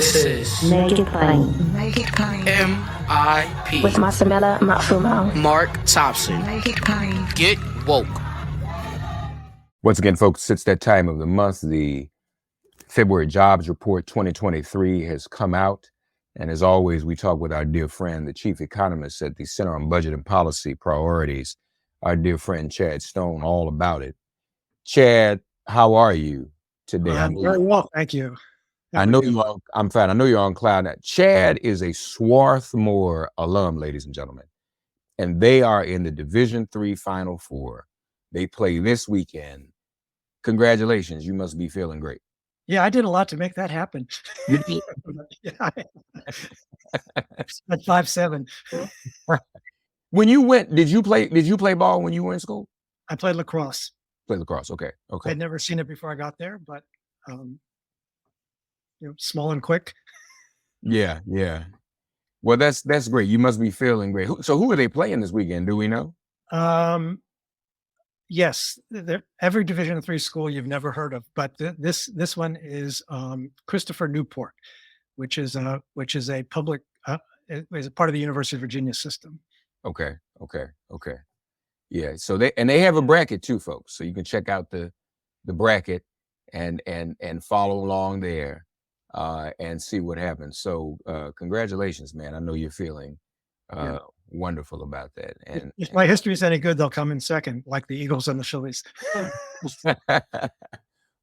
This is Make it plain. Make it plain. MIP With Masamela Matfumo. Mark Thompson. Make it plain. Get woke. Once again, folks, it's that time of the month. The February Jobs Report 2023 has come out. And as always, we talk with our dear friend, the chief economist at the Center on Budget and Policy Priorities, our dear friend, Chad Stone, all about it. Chad, how are you today? I'm very well, thank you. I know you are. I'm fine. I know you're on cloud. Chad is a Swarthmore alum, ladies and gentlemen, and they are in the Division III Final Four. They play this weekend. Congratulations! You must be feeling great. Yeah, I did a lot to make that happen. At 5'7". When you went, did you play ball when you were in school? I played lacrosse. Played lacrosse. Okay. I'd never seen it before I got there, but small and quick. Yeah. Well, that's great. You must be feeling great. So who are they playing this weekend? Do we know? Yes, every Division III school you've never heard of, but this one is Christopher Newport, which is a public is a part of the University of Virginia system. Okay. Yeah. So they have a bracket too, folks. So you can check out the bracket and follow along there and see what happens. So congratulations, man. I know you're feling wonderful about that. And if my history is any good, they'll come in second, like the Eagles and the Phillies.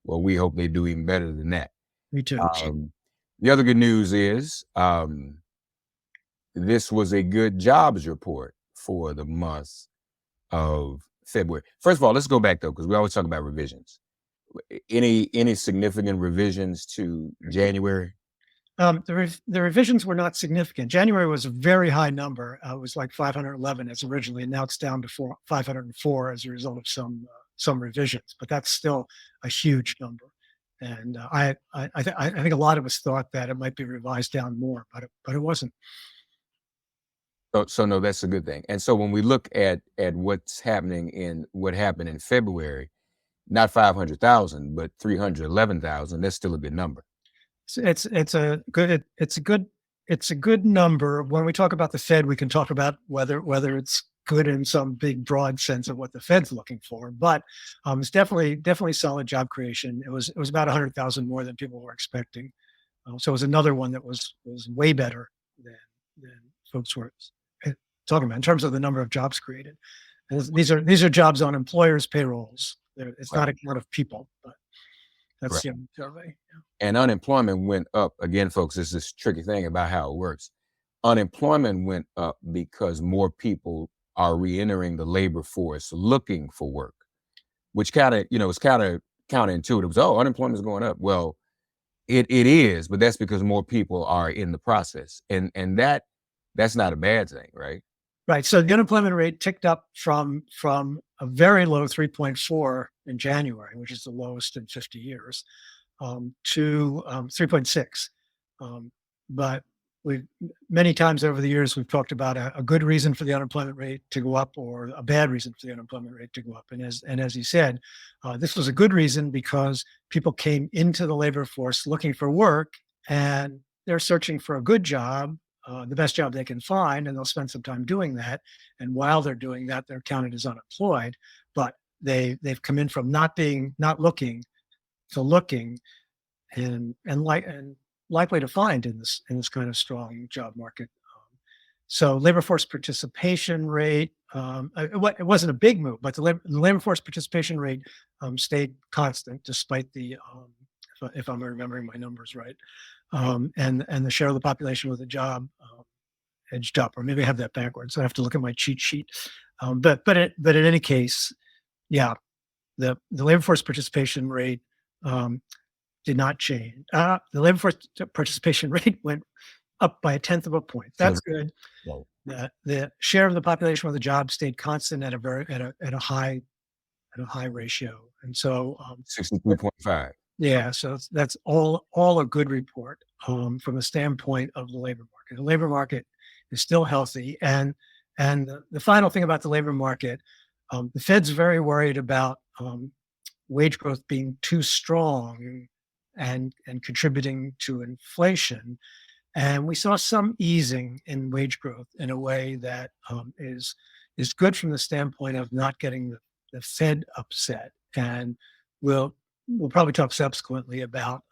Well, we hope they do even better than that. Me too. The other good news is this was a good jobs report for the month of February. First of all, let's go back though, because we always talk about revisions. Any significant revisions to January? The revisions were not significant. January was a very high number. It was like 511 as originally, and now it's down to 504 as a result of some revisions. But that's still a huge number. And I think a lot of us thought that it might be revised down more, but it wasn't. So no, that's a good thing. And so when we look at what's happening what happened in February, not 500,000, but 311,000, that's still a good number. It's a good number. When we talk about the Fed, we can talk about whether it's good in some big broad sense of what the Fed's looking for. But it's definitely solid job creation. It was about 100,000 more than people were expecting. So it was another one that was way better than folks were talking about in terms of the number of jobs created. And these are jobs on employers' payrolls. It's not a lot of people, but that's the survey. Yeah. And unemployment went up again, folks. This is this tricky thing about how it works. Unemployment went up because more people are re-entering the labor force looking for work, which it's kind of counterintuitive. So, unemployment is going up. Well, it is, but that's because more people are in the process, and that's not a bad thing, right? Right. So the unemployment rate ticked up from a very low 3.4 in January, which is the lowest in 50 years, to 3.6. But many times over the years, we've talked about a good reason for the unemployment rate to go up or a bad reason for the unemployment rate to go up. And as you said, this was a good reason because people came into the labor force looking for work and they're searching for a good job, the best job they can find, and they'll spend some time doing that. And while they're doing that, they're counted as unemployed. But they've come in from not looking to looking, and likely to find in this kind of strong job market. So labor force participation rate, it wasn't a big move, but the labor force participation rate stayed constant despite the if I'm remembering my numbers right. And the share of the population with a job edged up, or maybe I have that backwards. I have to look at my cheat sheet. But in any case, yeah, the labor force participation rate did not change. The labor force participation rate went up by 1/10 of a point. That's good. Wow. The share of the population with a job stayed constant at a high ratio, and so 63.5. Yeah, so that's all a good report from the standpoint of the labor market. The labor market is still healthy, and the final thing about the labor market, the Fed's very worried about wage growth being too strong and contributing to inflation. And we saw some easing in wage growth in a way that is good from the standpoint of not getting the Fed upset. And we'll probably talk subsequently about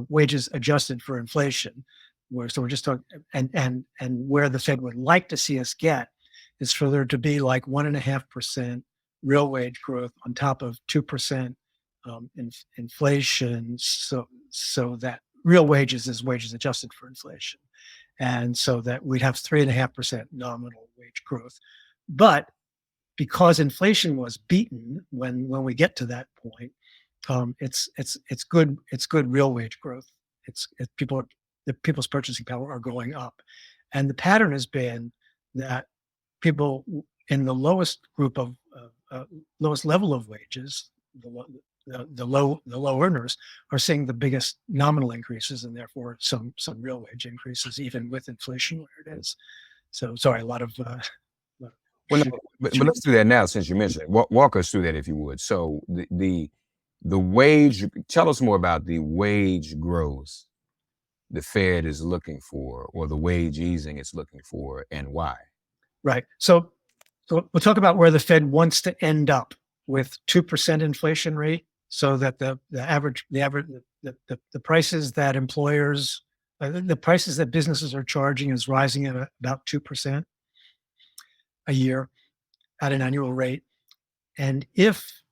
wages adjusted for inflation. So we're just talking, and where the Fed would like to see us get is for there to be like 1.5% real wage growth on top of 2% inflation, so that real wages is wages adjusted for inflation, and so that we'd have 3.5% nominal wage growth. But because inflation was beaten when we get to that point, it's good real wage growth. People's purchasing power are going up, and the pattern has been that people in the lowest group of lowest level of wages, the low earners, are seeing the biggest nominal increases, and therefore some real wage increases, even with inflation where it is. So sorry, a lot of. Well, no, but let's do that now since you mentioned it. Walk us through that if you would. So the wage. Tell us more about the wage growth the Fed is looking for, or the wage easing it's looking for, and why. Right. So we'll talk about where the Fed wants to end up with 2% inflation rate, so that the prices that employers, the prices that businesses are charging is rising at about 2% a year at an annual rate. And if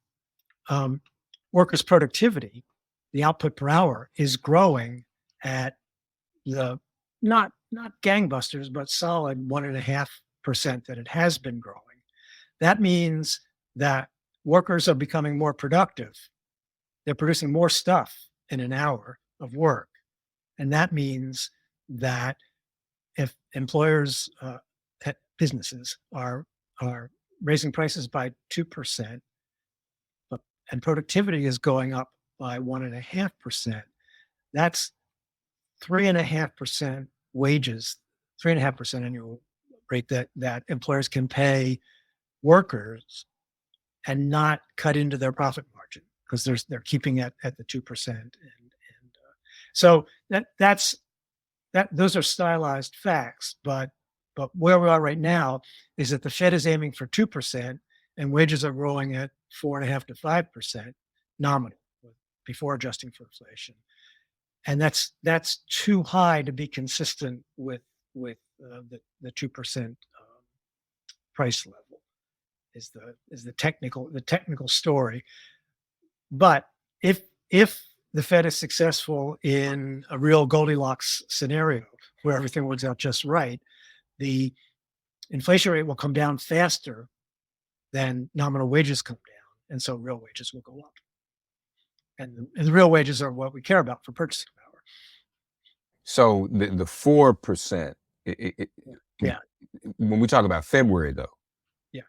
workers' productivity, the output per hour, is growing at the not gangbusters, but solid 1.5% that it has been growing, that means that workers are becoming more productive. They're producing more stuff in an hour of work. And that means that if employers, businesses are raising prices by 2%, and productivity is going up by 1.5%, that's 3.5% wages, 3.5% annual rate that employers can pay workers and not cut into their profit margin, because they're keeping it at the 2%. And so those are stylized facts, but where we are right now is that the Fed is aiming for 2%, and wages are growing at 4.5% to 5% nominal before adjusting for inflation. And that's too high to be consistent with the 2% price level is the technical story. But if the Fed is successful in a real Goldilocks scenario where everything works out just right, the inflation rate will come down faster than nominal wages come down, and so real wages will go up. And the real wages are what we care about for purchasing power. So the 4%, yeah. When we talk about February, though, yeah,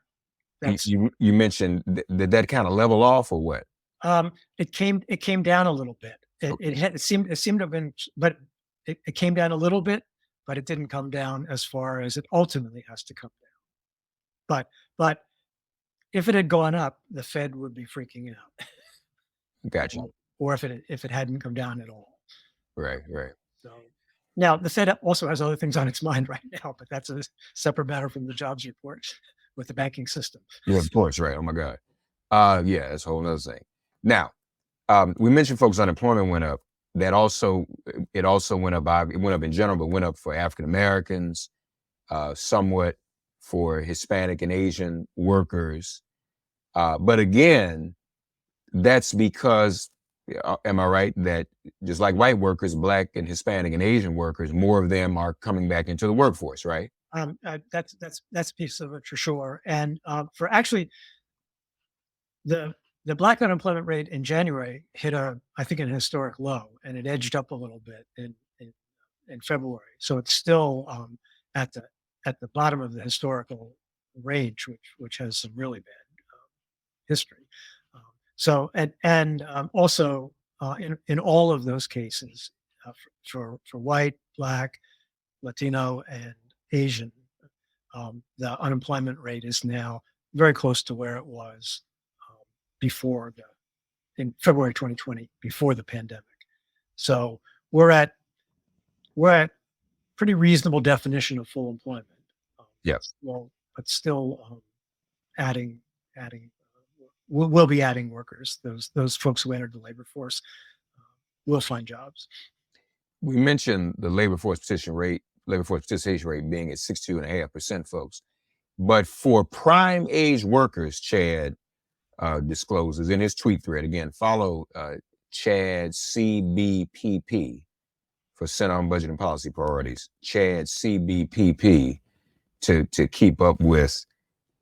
you mentioned that kind of level off, or what? It came down a little bit. It seemed to have been, but it came down a little bit, but it didn't come down as far as it ultimately has to come down. But if it had gone up, the Fed would be freaking out. Gotcha. Or if it hadn't come down at all. Right. So now the Fed also has other things on its mind right now, but that's a separate matter from the jobs report with the banking system. Yeah, of course, right. Oh my God. Yeah, that's a whole other thing. Now, we mentioned folks' unemployment went up. It also went up. It went up in general, but went up for African Americans, somewhat for Hispanic and Asian workers. But again, that's because, am I right, that just like white workers, Black and Hispanic and Asian workers, more of them are coming back into the workforce, right? That's a piece of it for sure. And for actually, the Black unemployment rate in January hit I think an historic low, and it edged up a little bit in February. So it's still at the bottom of the historical range, which has some really bad history. So and also in all of those cases, for white, Black, Latino, and Asian, the unemployment rate is now very close to where it was before in February 2020 before the pandemic. So we're at pretty reasonable definition of full employment. Yes. Well, but still adding. We'll be adding workers. Those folks who entered the labor force will find jobs. We mentioned the labor force participation rate being at 62.5%, folks. But for prime age workers, Chad discloses in his tweet thread, again, follow Chad CBPP for Center on Budget and Policy Priorities, Chad CBPP, to keep up with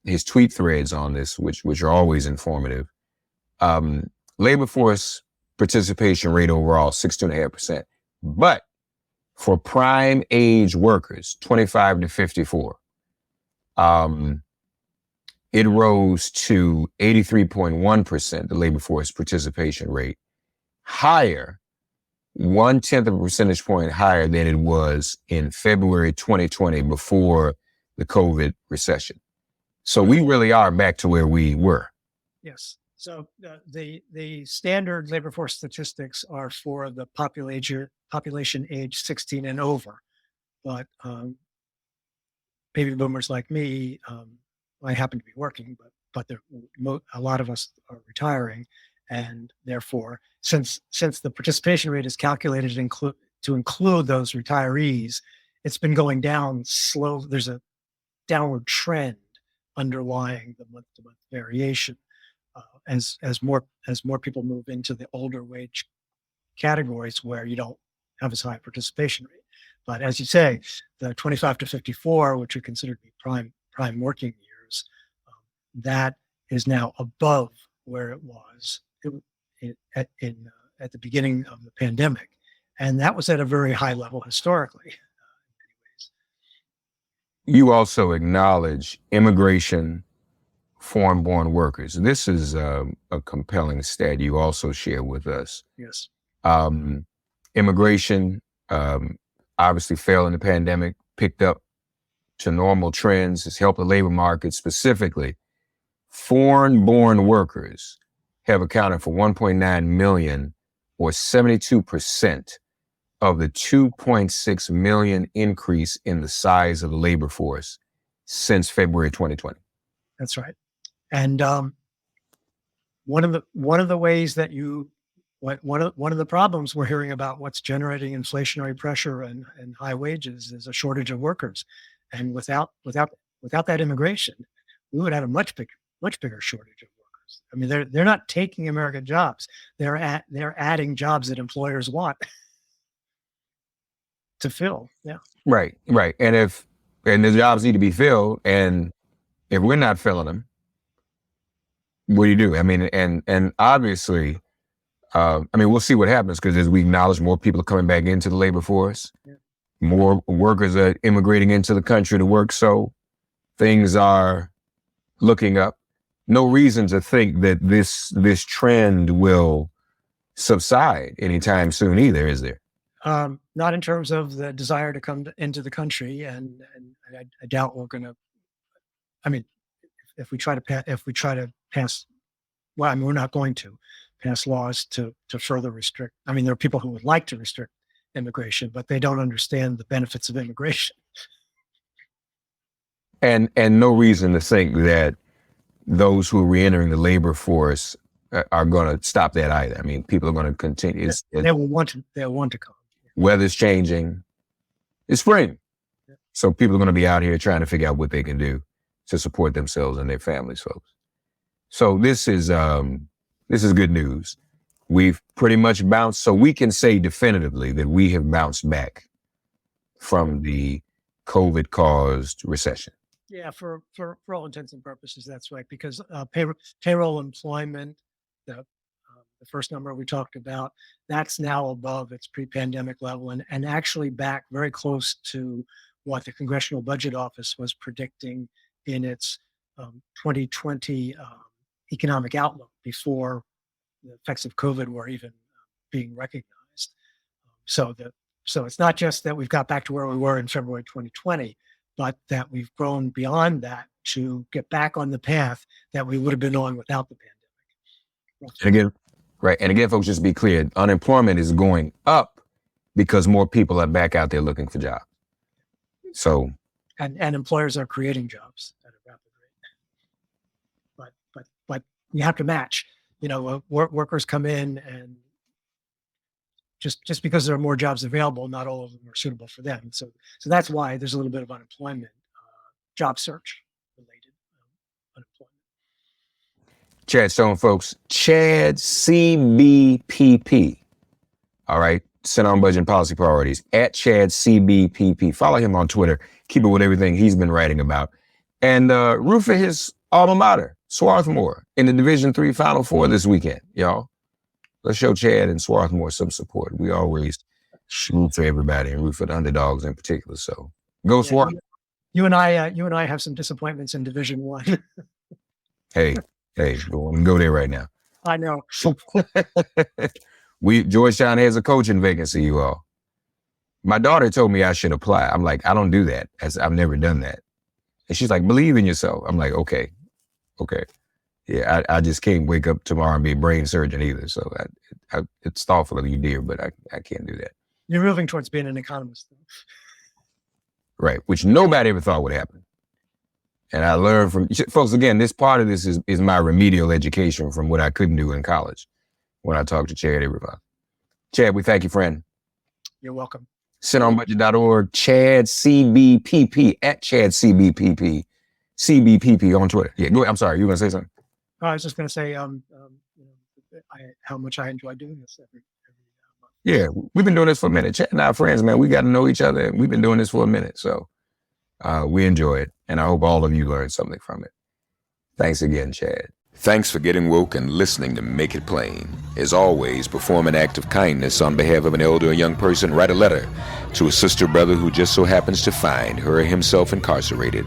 his tweet threads on this, which are always informative. Labor force participation rate overall, 62.5%. But for prime age workers, 25 to 54, it rose to 83.1%, the labor force participation rate, higher, 0.1 of a percentage point higher than it was in February 2020 before the COVID recession. So we really are back to where we were. Yes. So the standard labor force statistics are for the population age 16 and over, but baby boomers like me, I happen to be working, but a lot of us are retiring, and therefore, since the participation rate is calculated to include those retirees, it's been going down slow. There's a downward trend underlying the month-to-month variation as more people move into the older wage categories where you don't have as high a participation rate. But as you say, the 25 to 54, which are considered to be prime working years, that is now above where it was at the beginning of the pandemic, and that was at a very high level historically. You also acknowledge immigration, foreign-born workers. This is a compelling stat you also share with us. Yes. Immigration obviously fell in the pandemic, picked up to normal trends, has helped the labor market. Specifically, foreign-born workers have accounted for 1.9 million, or 72%, of the 2.6 million increase in the size of the labor force since February 2020. That's right. And one of the ways that one of the problems we're hearing about what's generating inflationary pressure and high wages is a shortage of workers. And without that immigration, we would have a much bigger shortage of workers. I mean, they're not taking American jobs. They're adding jobs that employers want to fill. Yeah. Right. And the jobs need to be filled, and if we're not filling them, what do you do? I mean, and obviously, we'll see what happens, because as we acknowledge, more people are coming back into the labor force. Yeah. More workers are immigrating into the country to work, so things are looking up. No reason to think that this trend will subside anytime soon either, is there? Not in terms of the desire to come into the country, and I doubt we're going to. I mean, if we try to pass, well, I mean, we're not going to pass laws to further restrict. I mean, there are people who would like to restrict immigration, but they don't understand the benefits of immigration. And no reason to think that those who are reentering the labor force are going to stop that either. I mean, people are going to continue. They will want to come. Weather's changing. It's spring. Yeah. So people are going to be out here trying to figure out what they can do to support themselves and their families, folks. So this is good news. We've pretty much bounced, so we can say definitively that we have bounced back from the COVID-caused recession. Yeah, for all intents and purposes, that's right. Because payroll employment, the first number we talked about, that's now above its pre-pandemic level, and actually back very close to what the Congressional Budget Office was predicting in its 2020 economic outlook before the effects of COVID were even being recognized. So it's not just that we've got back to where we were in February 2020, but that we've grown beyond that to get back on the path that we would have been on without the pandemic. And again, Right. And again, folks, just to be clear, unemployment is going up because more people are back out there looking for jobs. So, and employers are creating jobs at a rapid rate. But you have to match. Workers come in, and just because there are more jobs available, not all of them are suitable for them. So that's why there's a little bit of unemployment, job search related unemployment. Chad Stone, folks, Chad CBPP. All right. Center on Budget and Policy Priorities at Chad CBPP. Follow him on Twitter. Keep it with everything he's been writing about. And root for his alma mater, Swarthmore, in the Division III Final Four this weekend, y'all. Let's show Chad and Swarthmore some support. We always root for everybody and root for the underdogs in particular. So go Swarthmore. You and I have some disappointments in Division I. Hey, go there right now. I know. Georgetown has a coaching vacancy, you all. My daughter told me I should apply. I'm like, I don't do that. I've never done that. And she's like, believe in yourself. I'm like, okay. Yeah, I just can't wake up tomorrow and be a brain surgeon either. So it's thoughtful of you, dear, but I can't do that. You're moving towards being an economist, though. Right, which nobody ever thought would happen. And I learned from, folks, again, this part of this is my remedial education from what I couldn't do in college when I talked to Chad every month. Chad, we thank you, friend. You're welcome. CenterOnBudget.org, Chad CBPP, at Chad CBPP, CBPP on Twitter. Yeah, go ahead. I'm sorry, you were going to say something? I was just going to say how much I enjoy doing this every month. Yeah, we've been doing this for a minute. Chad and our friends, man, we got to know each other. And we've been doing this for a minute. So we enjoy it. And I hope all of you learned something from it. Thanks again, Chad. Thanks for getting woke and listening to Make It Plain. As always, perform an act of kindness on behalf of an elder or young person. Write a letter to a sister or brother who just so happens to find her or himself incarcerated.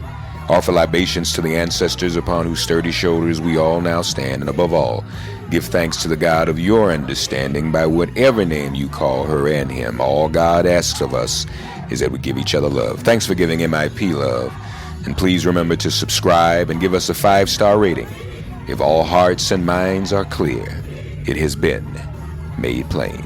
Offer libations to the ancestors upon whose sturdy shoulders we all now stand. And above all, give thanks to the God of your understanding by whatever name you call her and him. All God asks of us is that we give each other love. Thanks for giving MIP love. And please remember to subscribe and give us a 5-star rating. If all hearts and minds are clear, it has been made plain.